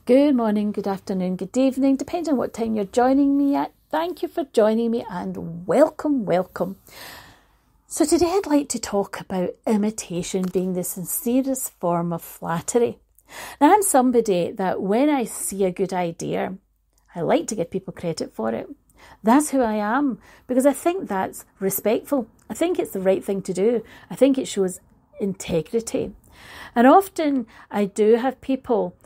Good morning, good afternoon, good evening, depending on what time you're joining me at. Thank you for joining me and welcome. So today I'd like to talk about imitation being the sincerest form of flattery. Now I'm somebody that when I see a good idea, I like to give people credit for it. That's who I am because I think that's respectful. I think it's the right thing to do. I think it shows integrity. And often I do have people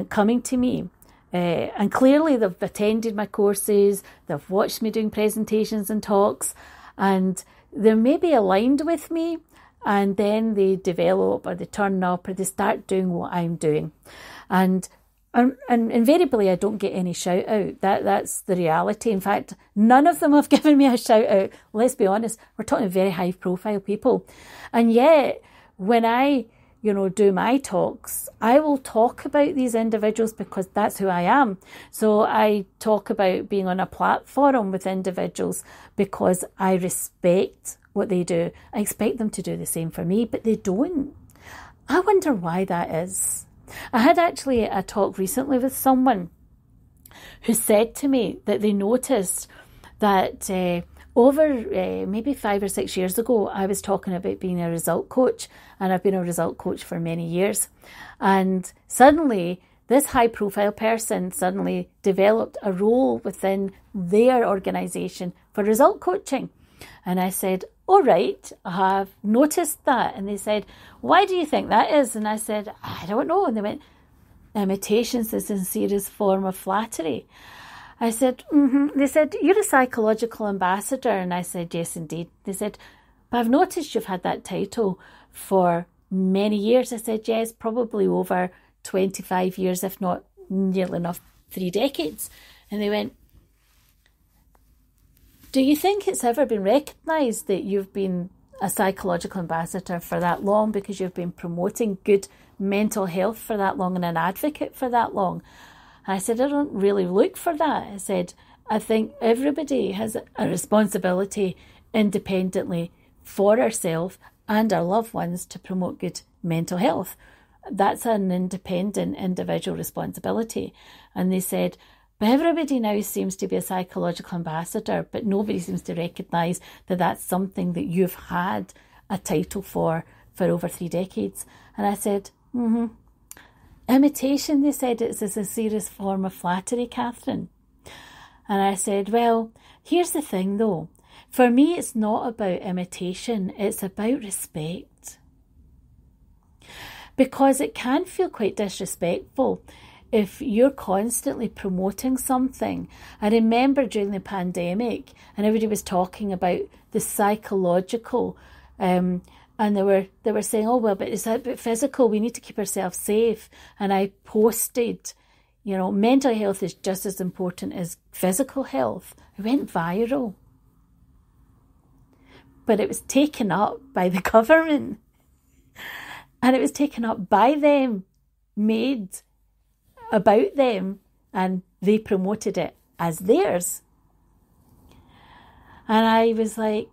coming to me and clearly they've attended my courses, they've watched me doing presentations and talks, and they're maybe aligned with me, and then they develop or they turn up or they start doing what I'm doing. And invariably I don't get any shout out. That's the reality. In fact, none of them have given me a shout out. Let's be honest, we're talking very high profile people. And yet when I do my talks, I will talk about these individuals because that's who I am. So I talk about being on a platform with individuals because I respect what they do. I expect them to do the same for me, but they don't. I wonder why that is. I had actually a talk recently with someone who said to me that they noticed that over maybe 5 or 6 years ago, I was talking about being a result coach, and I've been a result coach for many years. And suddenly, this high-profile person suddenly developed a role within their organisation for result coaching. And I said, all right, I have noticed that. And they said, why do you think that is? And I said, I don't know. And they went, imitation's the sincerest form of flattery. I said, They said, you're a psychological ambassador. And I said, yes, indeed. They said, but I've noticed you've had that title for many years. I said, yes, probably over 25 years, if not nearly enough, 3 decades. And they went, do you think it's ever been recognised that you've been a psychological ambassador for that long because you've been promoting good mental health for that long and an advocate for that long? I said, I don't really look for that. I said, I think everybody has a responsibility independently for ourselves and our loved ones to promote good mental health. That's an independent individual responsibility. And they said, but everybody now seems to be a psychological ambassador, but nobody seems to recognise that that's something that you've had a title for over 3 decades. And I said, Imitation, they said, it's the sincerest form of flattery, Catherine. And I said, well, here's the thing though. For me, it's not about imitation, it's about respect. Because it can feel quite disrespectful if you're constantly promoting something. I remember during the pandemic, and everybody was talking about the psychological, and they were saying, oh, well, but it's a bit physical. We need to keep ourselves safe. And I posted, mental health is just as important as physical health. It went viral. But it was taken up by the government. And it was taken up by them, made about them, and they promoted it as theirs. And I was like,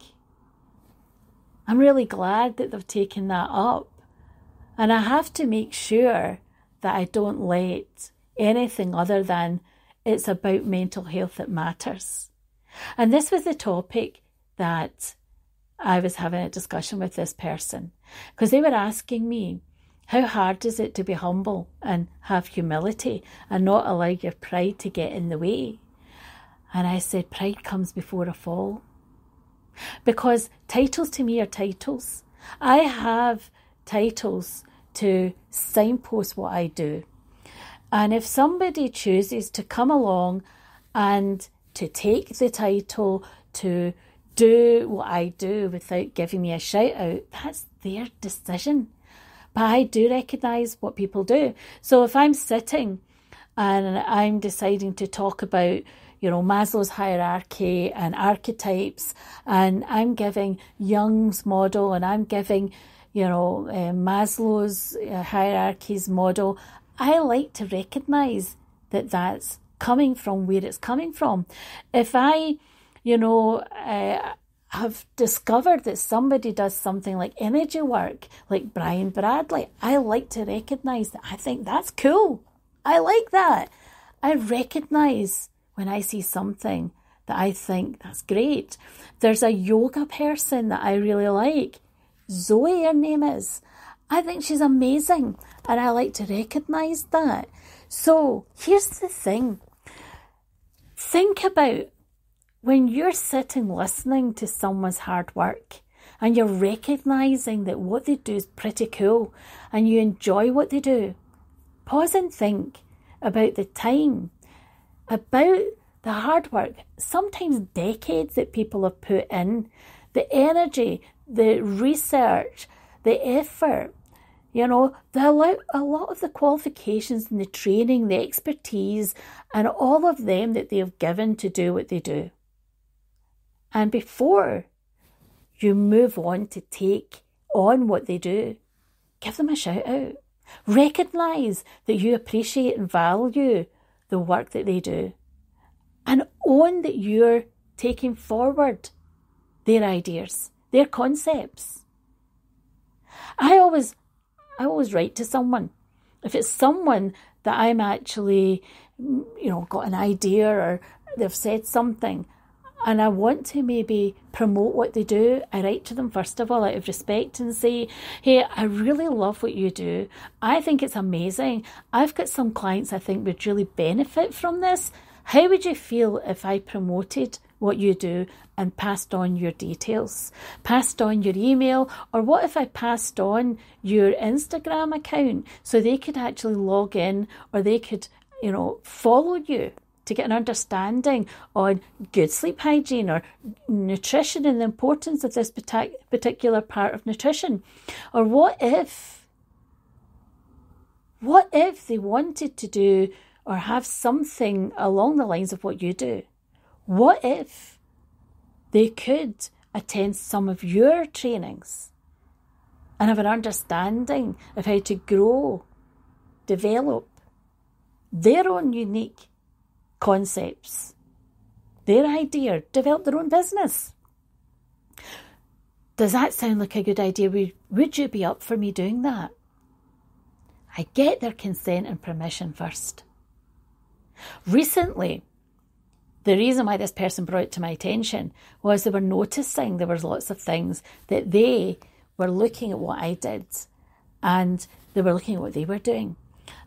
I'm really glad that they've taken that up. And I have to make sure that I don't let anything other than it's about mental health that matters. And this was the topic that I was having a discussion with this person, because they were asking me, how hard is it to be humble and have humility and not allow your pride to get in the way? And I said, pride comes before a fall. Because titles to me are titles. I have titles to signpost what I do. And if somebody chooses to come along and to take the title, to do what I do without giving me a shout out, that's their decision. But I do recognise what people do. So if I'm sitting and I'm deciding to talk about Maslow's hierarchy and archetypes, and I'm giving Jung's model, and I'm giving, Maslow's hierarchies model, I like to recognise that that's coming from where it's coming from. If I, have discovered that somebody does something like energy work, like Brian Bradley, I like to recognise that I think that's cool. I like that. I recognise when I see something that I think that's great. There's a yoga person that I really like. Zoe, her name is. I think she's amazing, and I like to recognise that. So here's the thing. Think about when you're sitting listening to someone's hard work and you're recognising that what they do is pretty cool and you enjoy what they do. Pause and think about the time, about the hard work, sometimes decades that people have put in, the energy, the research, the effort, a lot of the qualifications and the training, the expertise, and all of them that they have given to do what they do. And before you move on to take on what they do, give them a shout out. Recognise that you appreciate and value the work that they do. And own that you're taking forward their ideas, their concepts. I always write to someone. If it's someone that I'm actually, got an idea or they've said something and I want to maybe promote what they do, I write to them first of all out of respect and say, hey, I really love what you do. I think it's amazing. I've got some clients I think would really benefit from this. How would you feel if I promoted what you do and passed on your details, passed on your email, or what if I passed on your Instagram account so they could actually log in or they could, follow you to get an understanding on good sleep hygiene or nutrition and the importance of this particular part of nutrition? Or what if they wanted to do or have something along the lines of what you do? What if they could attend some of your trainings and have an understanding of how to grow, develop their own unique concepts, their idea, develop their own business? Does that sound like a good idea? Would you be up for me doing that? I get their consent and permission first. Recently, the reason why this person brought it to my attention was they were noticing there was lots of things that they were looking at what I did and they were looking at what they were doing.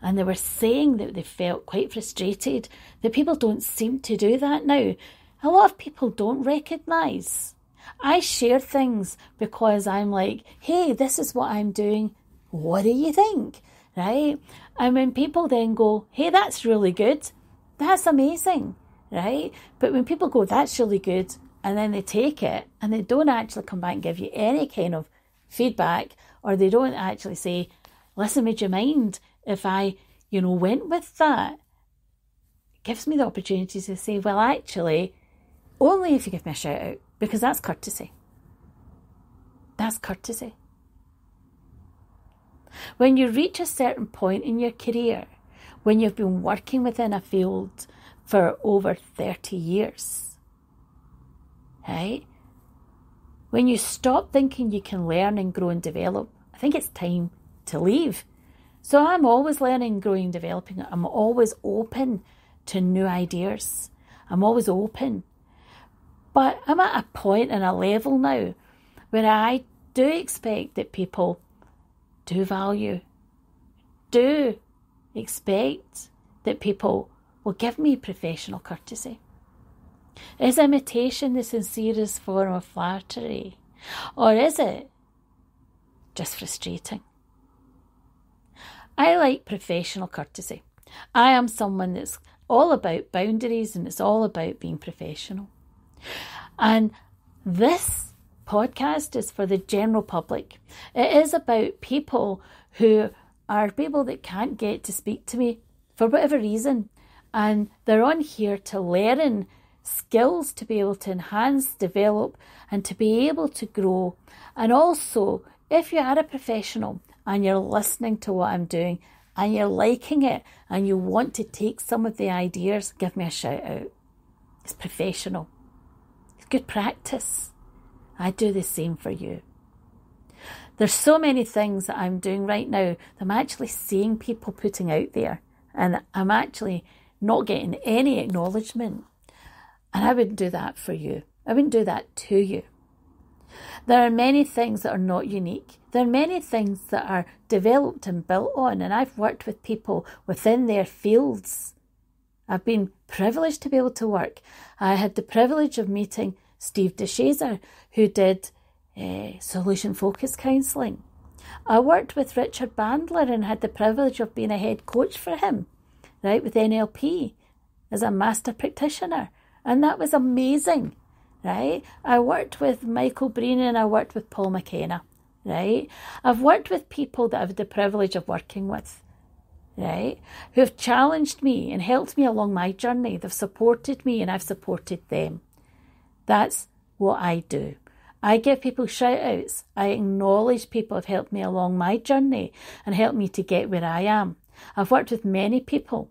And they were saying that they felt quite frustrated that people don't seem to do that now. A lot of people don't recognise. I share things because I'm like, hey, this is what I'm doing. What do you think? Right? And when people then go, hey, that's really good. That's amazing. Right? But when people go, that's really good, and then they take it and they don't actually come back and give you any kind of feedback, or they don't actually say, listen, would you mind if I, went with that? It gives me the opportunity to say, well, actually, only if you give me a shout out, because that's courtesy. That's courtesy. When you reach a certain point in your career, when you've been working within a field for over 30 years, right? When you stop thinking you can learn and grow and develop, I think it's time to leave. So I'm always learning, growing, developing. I'm always open to new ideas. I'm always open. But I'm at a point and a level now where I do expect that people do value, do expect that people will give me professional courtesy. Is imitation the sincerest form of flattery? Or is it just frustrating? I like professional courtesy. I am someone that's all about boundaries and it's all about being professional. And this podcast is for the general public. It is about people who are people that can't get to speak to me for whatever reason. And they're on here to learn skills to be able to enhance, develop, and to be able to grow. And also, if you are a professional and you're listening to what I'm doing and you're liking it and you want to take some of the ideas, give me a shout out. It's professional. It's good practice. I do the same for you. There's so many things that I'm doing right now that I'm actually seeing people putting out there. and I'm actually not getting any acknowledgement. And I wouldn't do that for you. I wouldn't do that to you. There are many things that are not unique. There are many things that are developed and built on, and I've worked with people within their fields. I've been privileged to be able to work. I had the privilege of meeting Steve DeShazer, who did solution-focused counselling. I worked with Richard Bandler and had the privilege of being a head coach for him, right, with NLP as a master practitioner. And that was amazing, right? I worked with Michael Breen and I worked with Paul McKenna, right? I've worked with people that I've had the privilege of working with, right, who have challenged me and helped me along my journey. They've supported me and I've supported them. That's what I do. I give people shout outs. I acknowledge people have helped me along my journey and helped me to get where I am. I've worked with many people,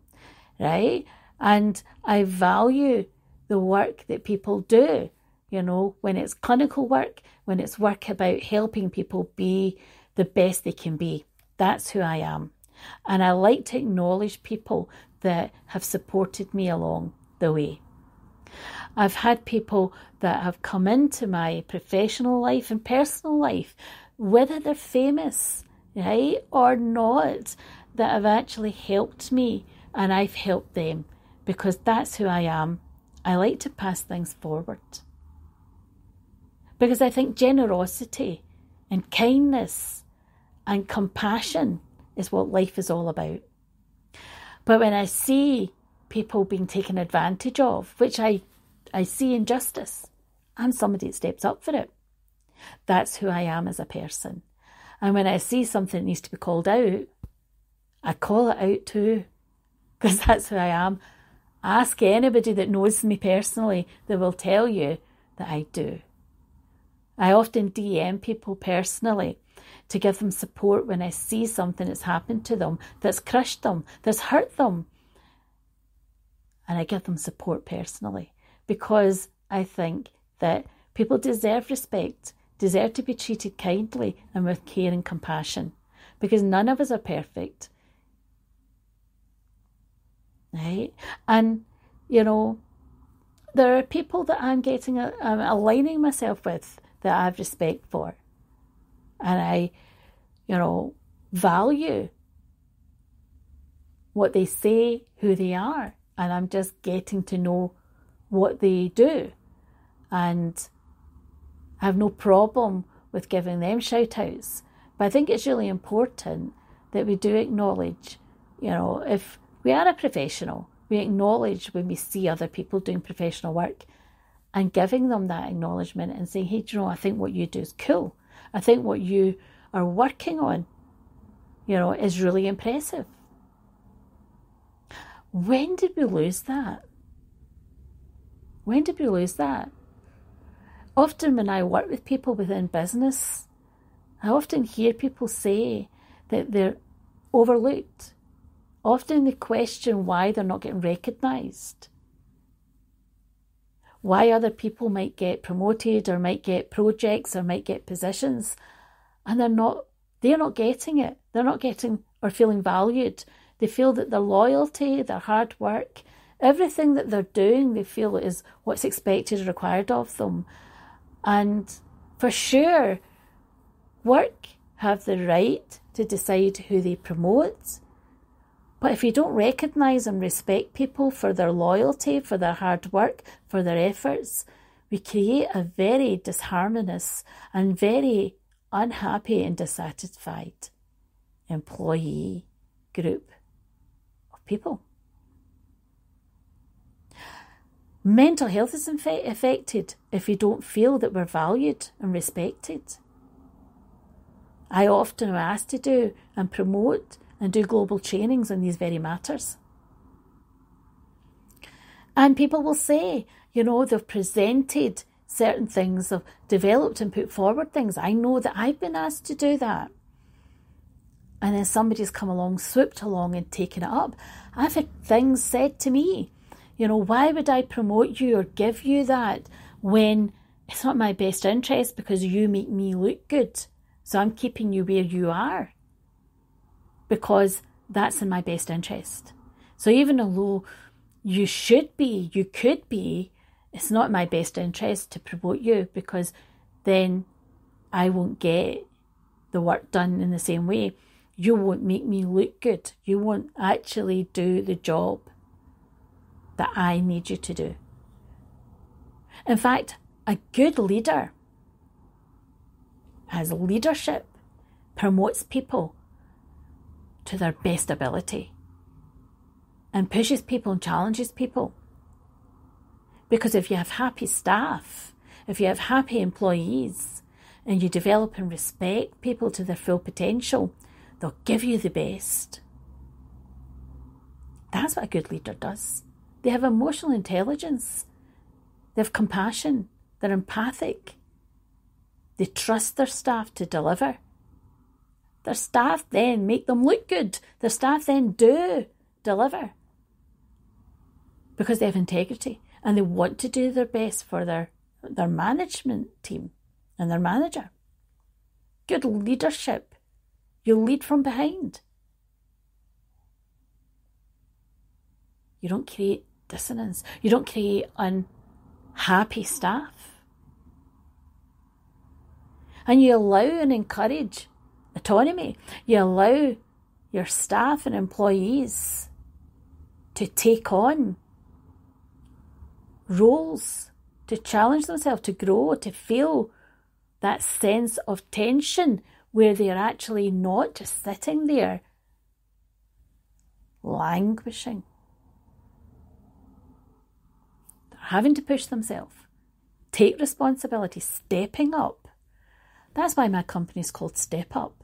right? And I value the work that people do, you know, when it's clinical work, when it's work about helping people be the best they can be. That's who I am. And I like to acknowledge people that have supported me along the way. I've had people that have come into my professional life and personal life, whether they're famous, right, or not, that have actually helped me and I've helped them, because that's who I am. I like to pass things forward. Because I think generosity and kindness and compassion is what life is all about. But when I see people being taken advantage of, which I see injustice, I'm somebody that steps up for it. That's who I am as a person. And when I see something that needs to be called out, I call it out too, because that's who I am. Ask anybody that knows me personally, they will tell you that I do. I often DM people personally to give them support when I see something that's happened to them, that's crushed them, that's hurt them. And I give them support personally, because I think that people deserve respect, deserve to be treated kindly and with care and compassion, because none of us are perfect. Right? And, you know, there are people that I'm aligning myself with that I have respect for. And I, you know, value what they say, who they are. And I'm just getting to know what they do. And I have no problem with giving them shout outs. But I think it's really important that we do acknowledge, you know, if we are a professional, we acknowledge when we see other people doing professional work and giving them that acknowledgement and saying, hey, do you know, I think what you do is cool. I think what you are working on, you know, is really impressive. When did we lose that? When did we lose that? Often when I work with people within business, I often hear people say that they're overlooked. Often they question why they're not getting recognised. Why other people might get promoted or might get projects or might get positions, and they're not getting it. They're not getting or feeling valued. They feel that their loyalty, their hard work, everything that they're doing, they feel is what's expected or required of them. And for sure, work have the right to decide who they promote. But if you don't recognise and respect people for their loyalty, for their hard work, for their efforts, we create a very disharmonious and very unhappy and dissatisfied employee group of people. Mental health is affected if we don't feel that we're valued and respected. I often am asked to do and promote and do global trainings on these very matters. And people will say, you know, they've presented certain things, they've developed and put forward things. I know that I've been asked to do that. And then somebody's come along, swooped along and taken it up. I've had things said to me, you know, why would I promote you or give you that when it's not my best interest, because you make me look good. So I'm keeping you where you are because that's in my best interest. So even although you should be, you could be, it's not in my best interest to promote you, because then I won't get the work done in the same way. You won't make me look good. You won't actually do the job that I need you to do. In fact, a good leader as leadership promotes people to their best ability and pushes people and challenges people. Because if you have happy staff, if you have happy employees, and you develop and respect people to their full potential, they'll give you the best. That's what a good leader does. They have emotional intelligence. They have compassion. They're empathic. They trust their staff to deliver. Their staff then make them look good. Their staff then do deliver, because they have integrity and they want to do their best for their management team and their manager. Good leadership. You lead from behind. You don't create dissonance. You don't create unhappy staff. And you allow and encourage autonomy. You allow your staff and employees to take on roles, to challenge themselves, to grow, to feel that sense of tension where they are actually not just sitting there languishing. They're having to push themselves, take responsibility, stepping up. That's why my company is called Step Up.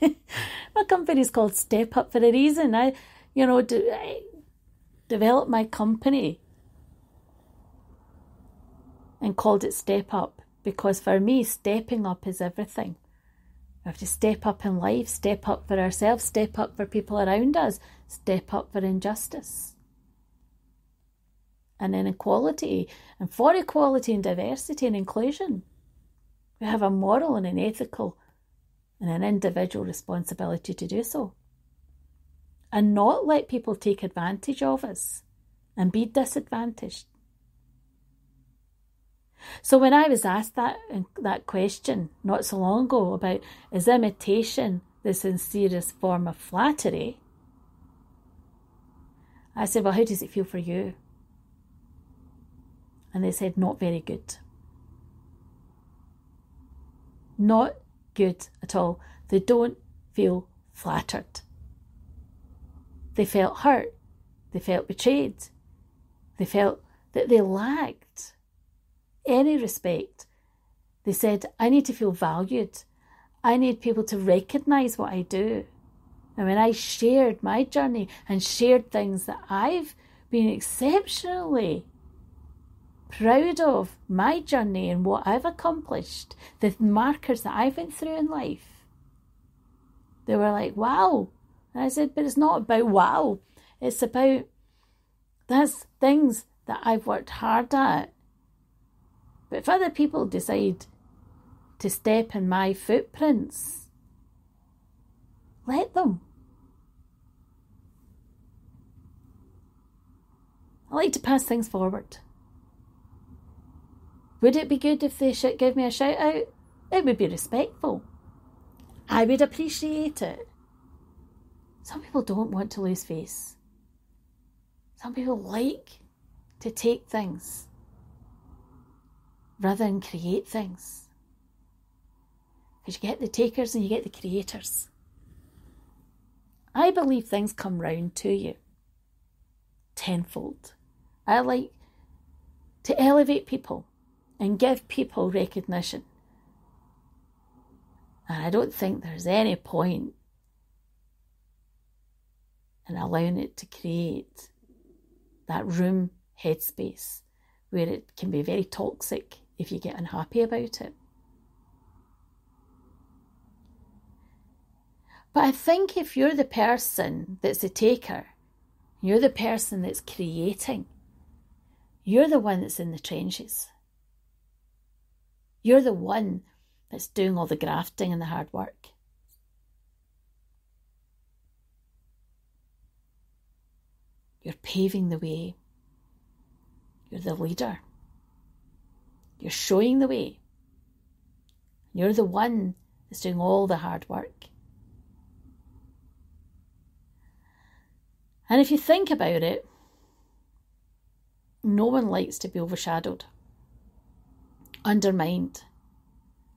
My company is called Step Up for a reason. I developed my company and called it Step Up, because for me, stepping up is everything. We have to step up in life, step up for ourselves, step up for people around us, step up for injustice and inequality, and for equality and diversity and inclusion. We have a moral and an ethical and an individual responsibility to do so, and not let people take advantage of us and be disadvantaged. So when I was asked that question not so long ago about, is imitation the sincerest form of flattery? I said, well, how does it feel for you? And they said, not very good. Not good at all. They don't feel flattered. They felt hurt. They felt betrayed. They felt that they lacked any respect. They said, I need to feel valued. I need people to recognise what I do. And when I shared my journey and shared things that I've been exceptionally proud of, my journey and what I've accomplished, the markers that I went through in life, they were like, wow. And I said, but it's not about wow. It's about, that's things that I've worked hard at. But if other people decide to step in my footprints, let them. I like to pass things forward. Would it be good if they give me a shout out? It would be respectful. I would appreciate it. Some people don't want to lose face. Some people like to take things rather than create things. Because you get the takers and you get the creators. I believe things come round to you tenfold. I like to elevate people and give people recognition. And I don't think there's any point in allowing it to create that room headspace where it can be very toxic if you get unhappy about it. But I think if you're the person that's a taker, you're the person that's creating, you're the one that's in the trenches. You're the one that's doing all the grafting and the hard work. You're paving the way. You're the leader. You're showing the way. You're the one that's doing all the hard work. And if you think about it, no one likes to be overshadowed, undermined,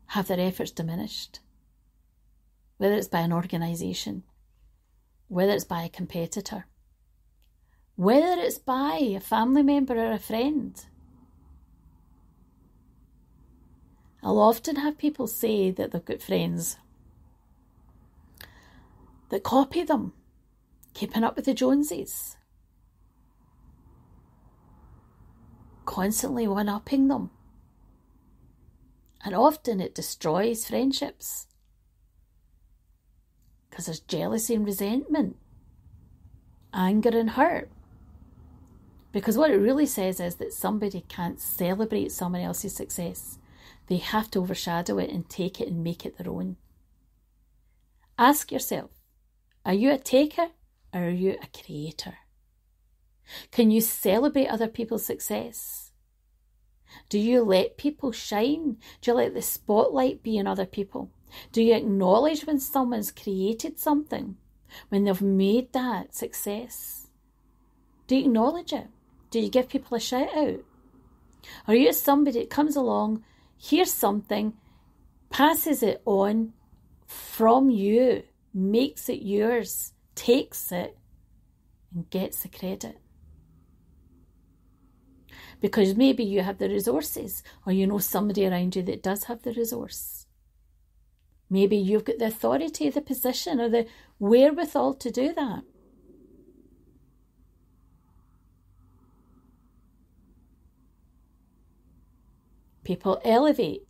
have their efforts diminished. Whether it's by an organisation, whether it's by a competitor, whether it's by a family member or a friend. I'll often have people say that they've got friends that copy them, keeping up with the Joneses, constantly one-upping them. And often it destroys friendships because there's jealousy and resentment, anger and hurt. Because what it really says is that somebody can't celebrate someone else's success. They have to overshadow it and take it and make it their own. Ask yourself, are you a taker or are you a creator? Can you celebrate other people's success? Do you let people shine? Do you let the spotlight be on other people? Do you acknowledge when someone's created something, when they've made that success? Do you acknowledge it? Do you give people a shout out? Or are you somebody that comes along, hears something, passes it on from you, makes it yours, takes it, and gets the credit? Because maybe you have the resources, or you know somebody around you that does have the resource. Maybe you've got the authority, the position, or the wherewithal to do that. People elevate.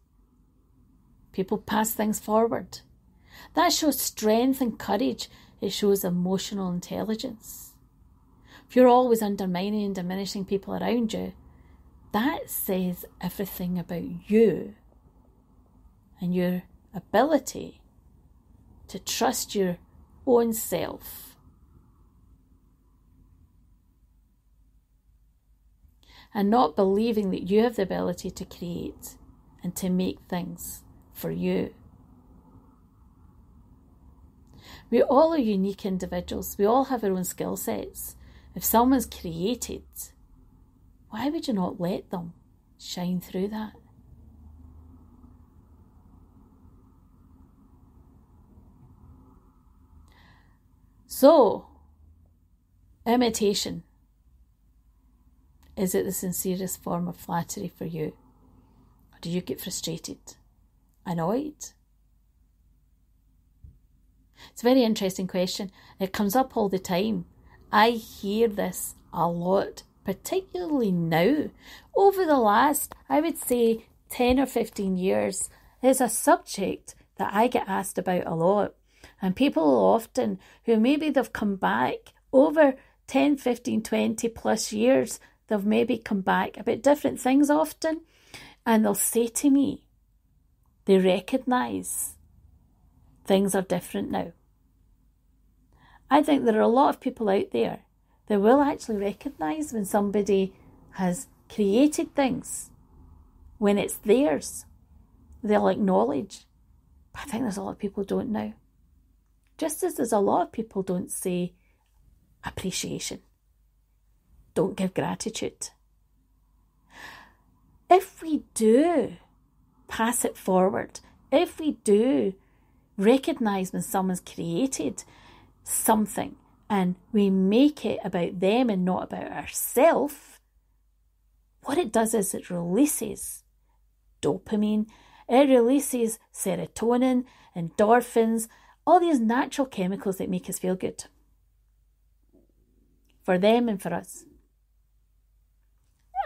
People pass things forward. That shows strength and courage. It shows emotional intelligence. If you're always undermining and diminishing people around you, that says everything about you and your ability to trust your own self. And not believing that you have the ability to create and to make things for you. We all are unique individuals. We all have our own skill sets. If someone's created, why would you not let them shine through that? So, imitation. Is it the sincerest form of flattery for you? Or do you get frustrated, annoyed? It's a very interesting question. It comes up all the time. I hear this a lot, particularly now. Over the last, I would say, 10 or 15 years, is a subject that I get asked about a lot. And people often, who maybe they've come back over 10, 15, 20 plus years, they've maybe come back about different things often, and they'll say to me, they recognise things are different now. I think there are a lot of people out there that will actually recognise when somebody has created things, when it's theirs, they'll acknowledge. But I think there's a lot of people who don't now. Just as there's a lot of people don't say appreciation, don't give gratitude. If we do pass it forward, if we do recognise when someone's created something and we make it about them and not about ourselves, what it does is it releases dopamine, it releases serotonin, endorphins, all these natural chemicals that make us feel good. For them and for us.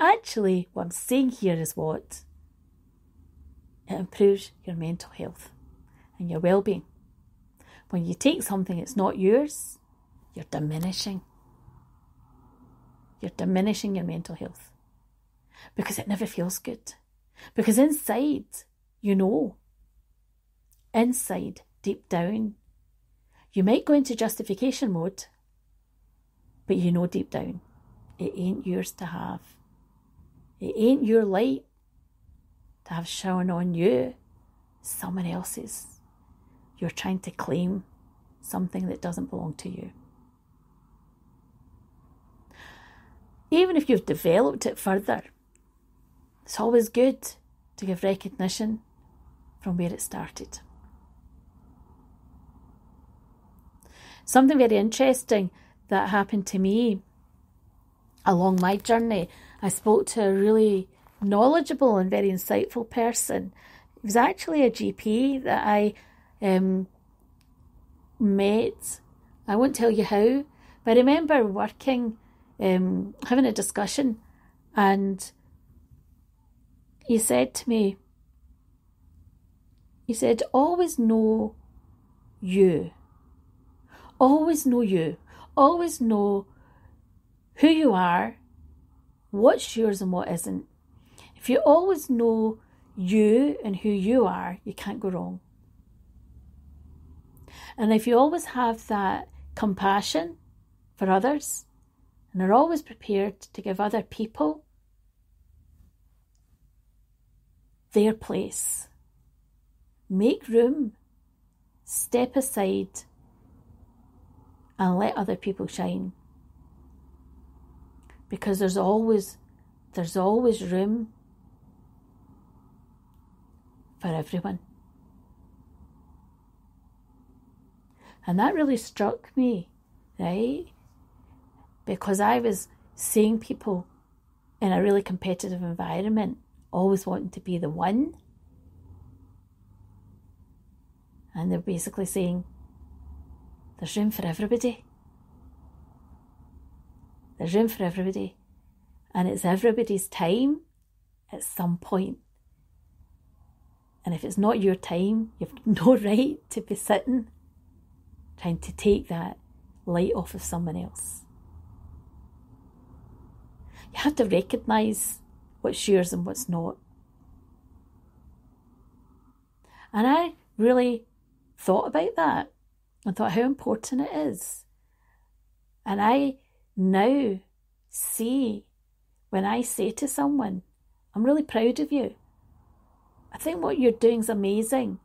Actually, what I'm saying here is what? It improves your mental health and your well-being. When you take something that's not yours, you're diminishing. You're diminishing your mental health. Because it never feels good. Because inside, you know. Inside, deep down, you might go into justification mode. but you know deep down, it ain't yours to have. It ain't your light to have shone on you, someone else's. You're trying to claim something that doesn't belong to you. Even if you've developed it further, it's always good to give recognition from where it started. Something very interesting that happened to me along my journey, I spoke to a really knowledgeable and very insightful person. It was actually a GP that I met. I won't tell you how, but I remember working, having a discussion, and he said to me, he said, always know you. Always know you. Always know who you are, what's yours and what isn't. If you always know you and who you are, you can't go wrong. And if you always have that compassion for others and are always prepared to give other people their place, make room, step aside, and let other people shine. Because there's always room for everyone. And that really struck me, right? Because I was seeing people in a really competitive environment, always wanting to be the one. And they're basically saying, there's room for everybody. There's room for everybody. And it's everybody's time at some point. And if it's not your time, you've no right to be sitting trying to take that light off of someone else. You have to recognise what's yours and what's not. And I really thought about that and thought how important it is. And I now see when I say to someone, I'm really proud of you. I think what you're doing is amazing.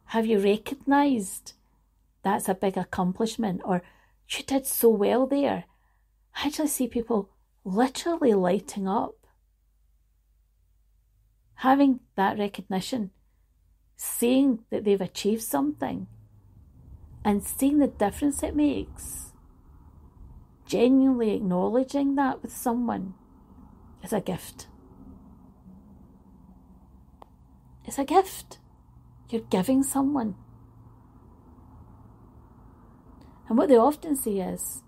Have you recognised that's a big accomplishment? Or you did so well there. I actually see people literally lighting up. Having that recognition, seeing that they've achieved something, and seeing the difference it makes. Genuinely acknowledging that with someone is a gift. It's a gift you're giving someone. And what they often say is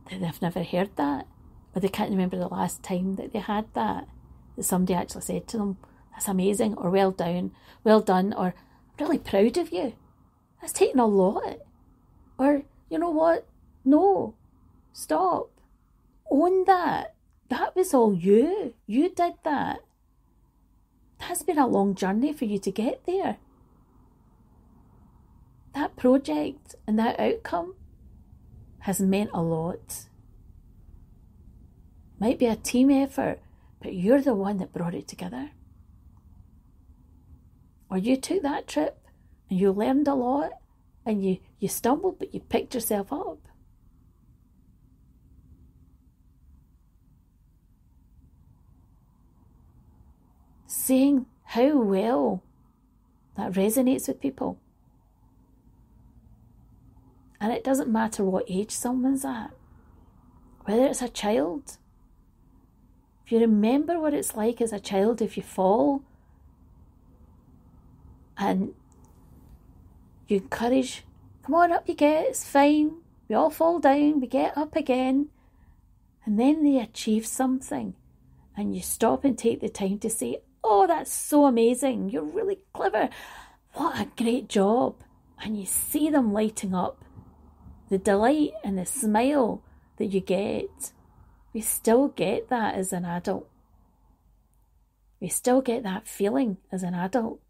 that they've never heard that, or they can't remember the last time that they had that somebody actually said to them, that's amazing, or well done, or I'm really proud of you. That's taking a lot. Or, you know what? No, stop. Own that. That was all you. You did that. That's been a long journey for you to get there. That project and that outcome has meant a lot. Might be a team effort, but you're the one that brought it together. Or you took that trip and you learned a lot and you stumbled, but you picked yourself up. Seeing how well that resonates with people. And it doesn't matter what age someone's at, whether it's a child. If you remember what it's like as a child, if you fall and you encourage, come on, up you get, it's fine. We all fall down, we get up again. And then they achieve something and you stop and take the time to say, oh, that's so amazing. You're really clever. What a great job. And you see them lighting up. The delight and the smile that you get, we still get that as an adult. We still get that feeling as an adult.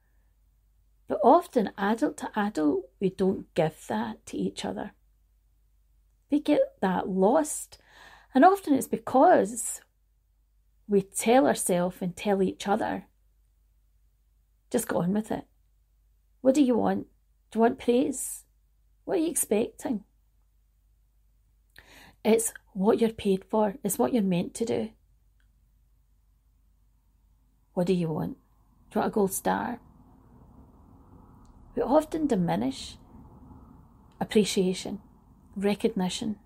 But often, adult to adult, we don't give that to each other. They get that lost. And often it's because we tell ourselves and tell each other, just go on with it. What do you want? Do you want praise? What are you expecting? It's what you're paid for. It's what you're meant to do. What do you want? Do you want a gold star? We often diminish appreciation, recognition,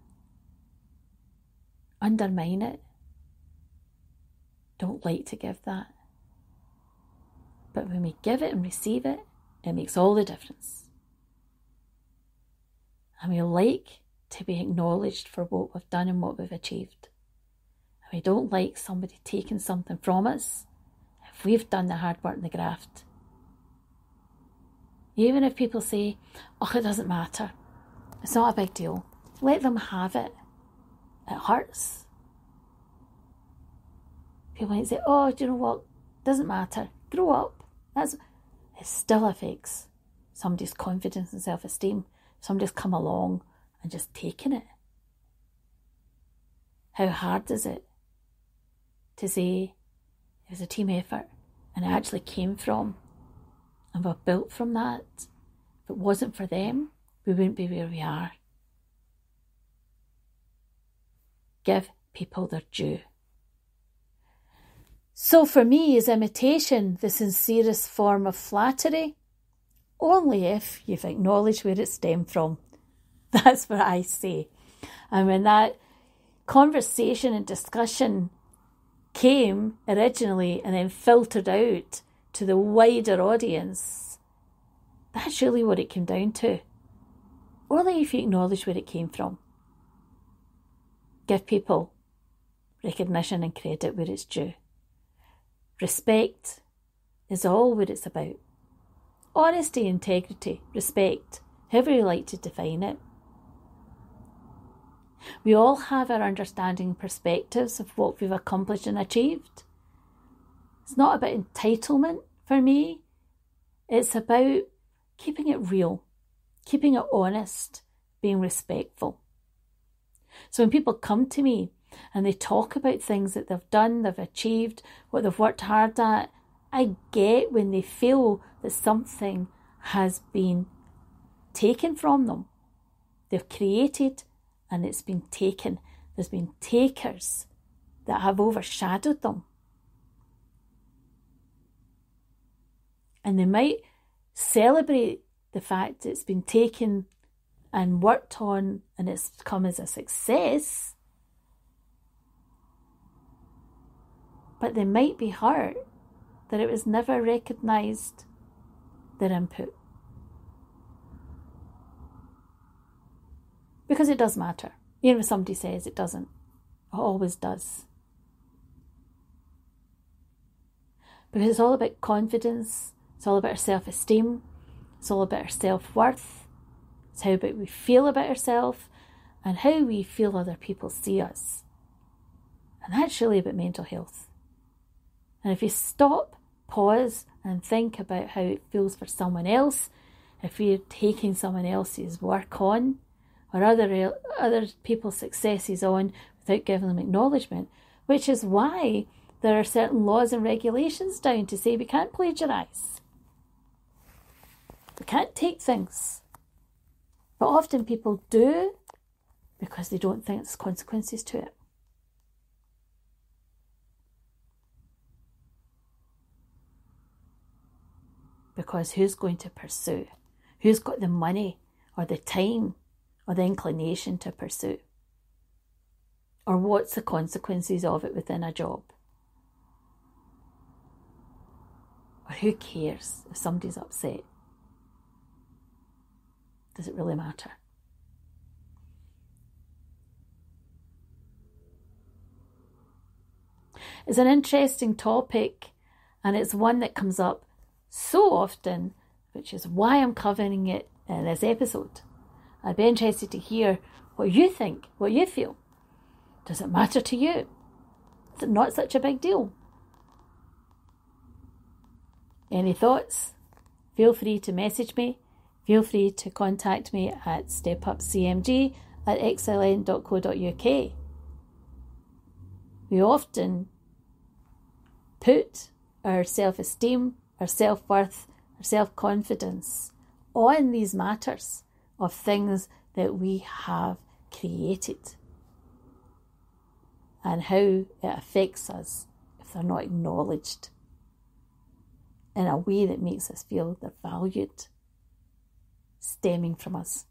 undermine it. Don't like to give that. But when we give it and receive it, it makes all the difference. And we like to be acknowledged for what we've done and what we've achieved. And we don't like somebody taking something from us if we've done the hard work and the graft. Even if people say, oh, it doesn't matter. It's not a big deal. Let them have it. It hurts. People might say, oh, do you know what? Doesn't matter. Grow up. It still affects somebody's confidence and self-esteem. Somebody's come along and just taken it. How hard is it to say it was a team effort and it actually came from and we're built from that? If it wasn't for them, we wouldn't be where we are. Give people their due. So for me, is imitation the sincerest form of flattery? Only if you've acknowledged where it stemmed from. That's what I say. And when that conversation and discussion came originally and then filtered out to the wider audience, that's really what it came down to. Only if you acknowledge where it came from. Give people recognition and credit where it's due. Respect is all what it's about. Honesty, integrity, respect, however you like to define it. We all have our understanding and perspectives of what we've accomplished and achieved. It's not about entitlement for me. It's about keeping it real, keeping it honest, being respectful. So when people come to me and they talk about things that they've done, they've achieved, what they've worked hard at, I get when they feel that something has been taken from them. They've created and it's been taken. There's been takers that have overshadowed them. And they might celebrate the fact that it's been taken and worked on and it's come as a success. But they might be hurt that it was never recognised, their input. Because it does matter. Even if somebody says it doesn't, it always does. Because it's all about confidence, it's all about our self-esteem, it's all about our self-worth, it's how we feel about ourselves and how we feel other people see us. And that's really about mental health. And if you stop, pause and think about how it feels for someone else, if we're taking someone else's work on or other people's successes on without giving them acknowledgement, which is why there are certain laws and regulations down to say we can't plagiarise. We can't take things. But often people do because they don't think there's consequences to it. Because who's going to pursue? Who's got the money or the time or the inclination to pursue? Or what's the consequences of it within a job? Or who cares if somebody's upset? Does it really matter? It's an interesting topic and it's one that comes up so often, which is why I'm covering it in this episode. I'd be interested to hear what you think, what you feel. Does it matter to you? Is it not such a big deal? Any thoughts? Feel free to message me. Feel free to contact me at StepUpCMG at xln.co.uk. We often put our self-esteem, our self-worth, our self-confidence on these matters of things that we have created and how it affects us if they're not acknowledged in a way that makes us feel they're valued, stemming from us.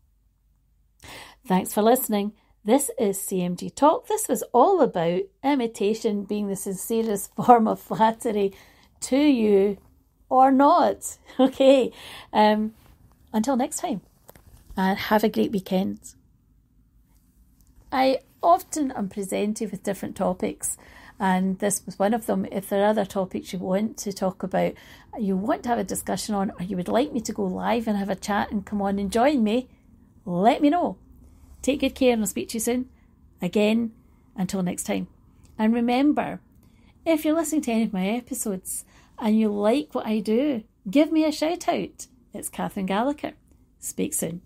Thanks for listening. This is CMG Talk. This was all about imitation being the sincerest form of flattery to you or not. Okay. Until next time, and have a great weekend. I often am presented with different topics, and this was one of them. If there are other topics you want to talk about, you want to have a discussion on, or you would like me to go live and have a chat and come on and join me, let me know. Take good care, and I'll speak to you soon. Again, until next time. And remember, if you're listening to any of my episodes and you like what I do, give me a shout out. It's Catherine Gallagher. Speak soon.